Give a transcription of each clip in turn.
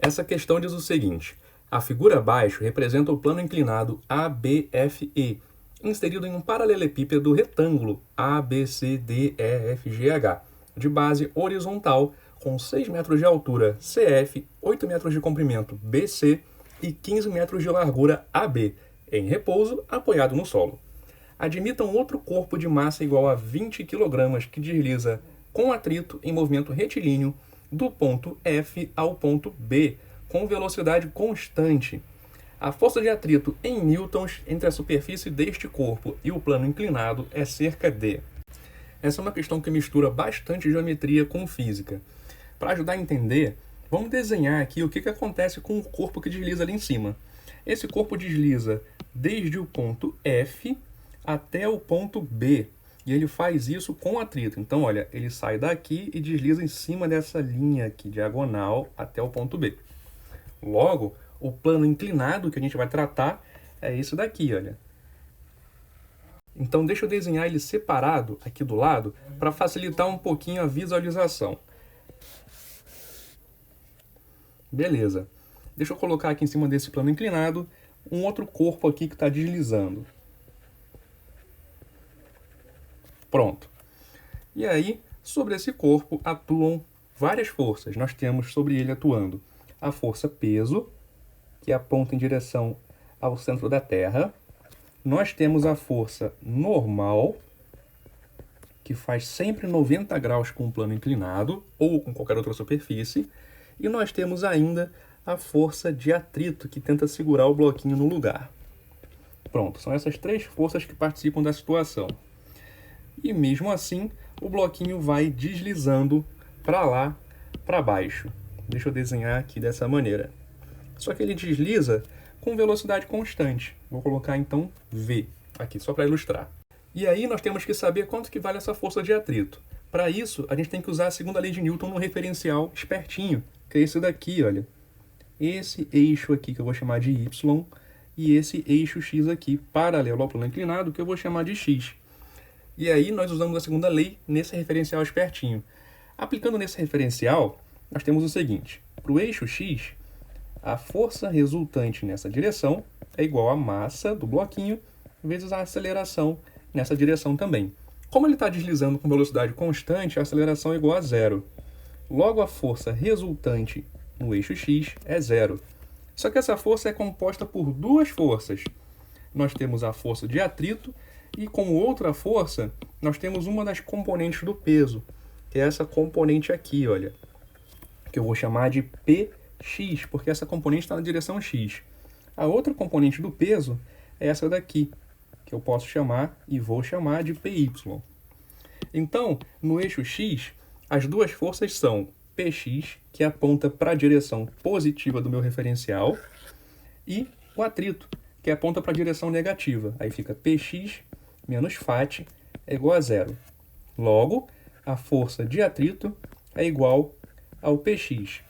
Essa questão diz o seguinte: a figura abaixo representa o plano inclinado ABFE, inserido em um paralelepípedo retângulo ABCDEFGH, de base horizontal, com 6 metros de altura CF, 8 metros de comprimento BC e 15 metros de largura AB, em repouso, apoiado no solo. Admita um outro corpo de massa igual a 20 kg que desliza com atrito em movimento retilíneo do ponto F ao ponto B, com velocidade constante. A força de atrito em newtons entre a superfície deste corpo e o plano inclinado é cerca de... Essa é uma questão que mistura bastante geometria com física. Para ajudar a entender, vamos desenhar aqui o que acontece com o corpo que desliza ali em cima. Esse corpo desliza desde o ponto F até o ponto B. E ele faz isso com atrito. Então, olha, ele sai daqui e desliza em cima dessa linha aqui, diagonal, até o ponto B. Logo, o plano inclinado que a gente vai tratar é esse daqui, olha. Então, deixa eu desenhar ele separado aqui do lado para facilitar um pouquinho a visualização. Beleza. Deixa eu colocar aqui em cima desse plano inclinado um outro corpo aqui que está deslizando. Pronto. E aí, sobre esse corpo atuam várias forças. Nós temos sobre ele atuando a força peso, que aponta em direção ao centro da Terra. Nós temos a força normal, que faz sempre 90 graus com o plano inclinado, ou com qualquer outra superfície. E nós temos ainda a força de atrito, que tenta segurar o bloquinho no lugar. Pronto, são essas três forças que participam da situação. E mesmo assim, o bloquinho vai deslizando para lá, para baixo. Deixa eu desenhar aqui dessa maneira. Só que ele desliza com velocidade constante. Vou colocar então V aqui, só para ilustrar. E aí nós temos que saber quanto que vale essa força de atrito. Para isso, a gente tem que usar a segunda lei de Newton no referencial espertinho, que é esse daqui, olha. Esse eixo aqui que eu vou chamar de Y e esse eixo X aqui, paralelo ao plano inclinado, que eu vou chamar de X. E aí nós usamos a segunda lei nesse referencial espertinho. Aplicando nesse referencial, nós temos o seguinte: para o eixo X, a força resultante nessa direção é igual à massa do bloquinho vezes a aceleração nessa direção também. Como ele está deslizando com velocidade constante, a aceleração é igual a zero. Logo, a força resultante no eixo X é zero. Só que essa força é composta por duas forças. Nós temos a força de atrito e, como outra força, nós temos uma das componentes do peso, que é essa componente aqui, olha, que eu vou chamar de Px, porque essa componente está na direção X. A outra componente do peso é essa daqui, que eu posso chamar e vou chamar de Py. Então, no eixo X, as duas forças são Px, que aponta para a direção positiva do meu referencial, e o atrito, que aponta para a direção negativa. Aí fica Px menos Φ é igual a zero. Logo, a força de atrito é igual ao Px.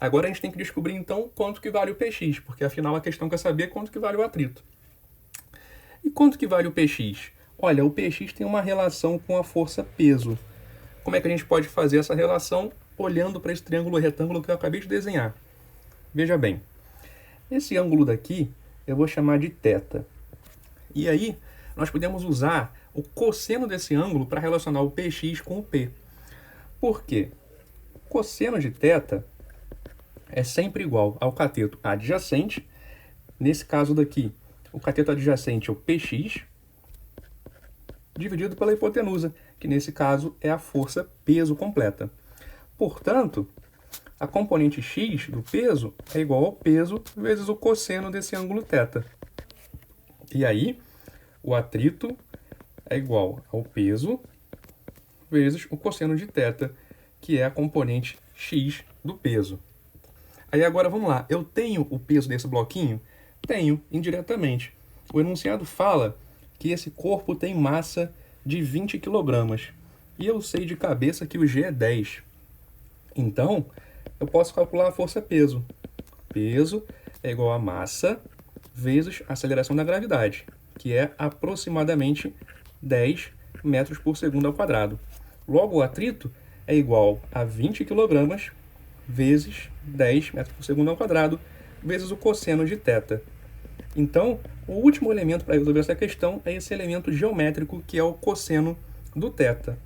Agora a gente tem que descobrir, então, quanto que vale o Px, porque afinal a questão quer saber quanto que vale o atrito. E quanto que vale o Px? Olha, o Px tem uma relação com a força peso. Como é que a gente pode fazer essa relação olhando para esse triângulo retângulo que eu acabei de desenhar? Veja bem, esse ângulo daqui eu vou chamar de θ. E aí, nós podemos usar o cosseno desse ângulo para relacionar o Px com o P. Por quê? O cosseno de θ é sempre igual ao cateto adjacente. Nesse caso daqui, o cateto adjacente é o Px, dividido pela hipotenusa, que nesse caso é a força peso completa. Portanto, a componente x do peso é igual ao peso vezes o cosseno desse ângulo θ. E aí, o atrito é igual ao peso vezes o cosseno de θ, que é a componente x do peso. Aí agora vamos lá, eu tenho o peso desse bloquinho? Tenho, indiretamente. O enunciado fala que esse corpo tem massa de 20 kg. E eu sei de cabeça que o G é 10. Então, eu posso calcular a força-peso. Peso é igual a massa vezes a aceleração da gravidade, que é aproximadamente 10 metros por segundo ao quadrado. Logo, o atrito é igual a 20 kg vezes 10 metros por segundo ao quadrado, vezes o cosseno de θ. Então, o último elemento para resolver essa questão é esse elemento geométrico, que é o cosseno do θ.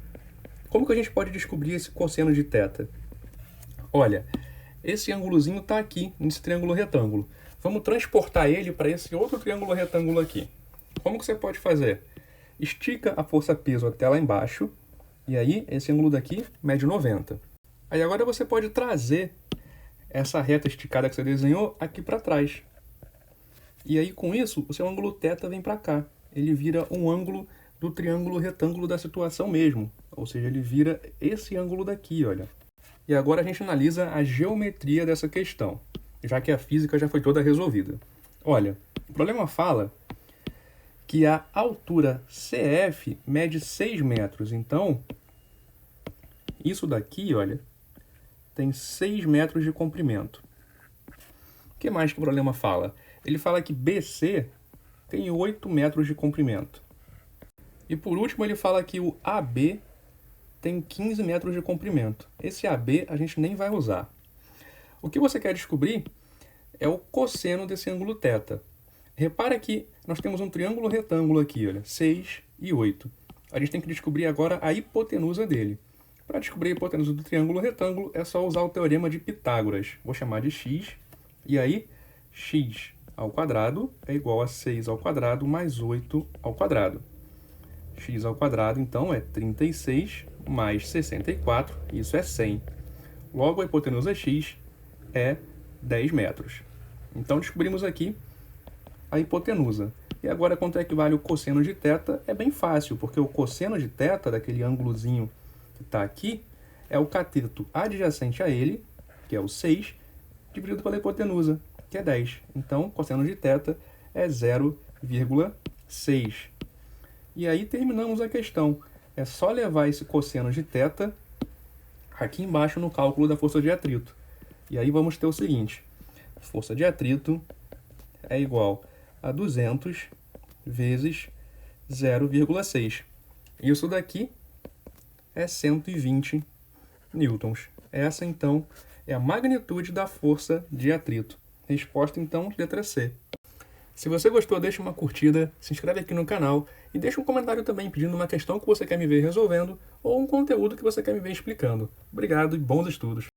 Como que a gente pode descobrir esse cosseno de θ? Olha, esse ângulozinho está aqui, nesse triângulo retângulo. Vamos transportar ele para esse outro triângulo retângulo aqui. Como que você pode fazer? Estica a força peso até lá embaixo, e aí esse ângulo daqui mede 90. Aí agora você pode trazer essa reta esticada que você desenhou aqui para trás. E aí com isso, o seu ângulo θ vem para cá. Ele vira um ângulo do triângulo retângulo da situação mesmo. Ou seja, ele vira esse ângulo daqui, olha. E agora a gente analisa a geometria dessa questão, já que a física já foi toda resolvida. Olha, o problema fala que a altura CF mede 6 metros. Então, isso daqui, olha, tem 6 metros de comprimento. O que mais que o problema fala? Ele fala que BC tem 8 metros de comprimento. E por último, ele fala que o AB tem 15 metros de comprimento. Esse AB a gente nem vai usar. O que você quer descobrir é o cosseno desse ângulo θ. Repara que nós temos um triângulo retângulo aqui, olha, 6 e 8. A gente tem que descobrir agora a hipotenusa dele. Para descobrir a hipotenusa do triângulo retângulo, é só usar o teorema de Pitágoras. Vou chamar de x, e aí x ao quadrado é igual a 6 ao quadrado mais 8 ao quadrado. X ao quadrado, então, é 36 mais 64, isso é 100. Logo, a hipotenusa x é 10 metros. Então, descobrimos aqui a hipotenusa. E agora, quanto é que vale o cosseno de θ? É bem fácil, porque o cosseno de θ, daquele ângulozinho que está aqui, é o cateto adjacente a ele, que é o 6, dividido pela hipotenusa, que é 10. Então, cosseno de θ é 0,6. E aí terminamos a questão. É só levar esse cosseno de θ aqui embaixo no cálculo da força de atrito. E aí vamos ter o seguinte: força de atrito é igual a 200 vezes 0,6. Isso daqui é 120 newtons. Essa, então, é a magnitude da força de atrito. Resposta, então, letra C. Se você gostou, deixa uma curtida, se inscreve aqui no canal e deixa um comentário também pedindo uma questão que você quer me ver resolvendo ou um conteúdo que você quer me ver explicando. Obrigado e bons estudos!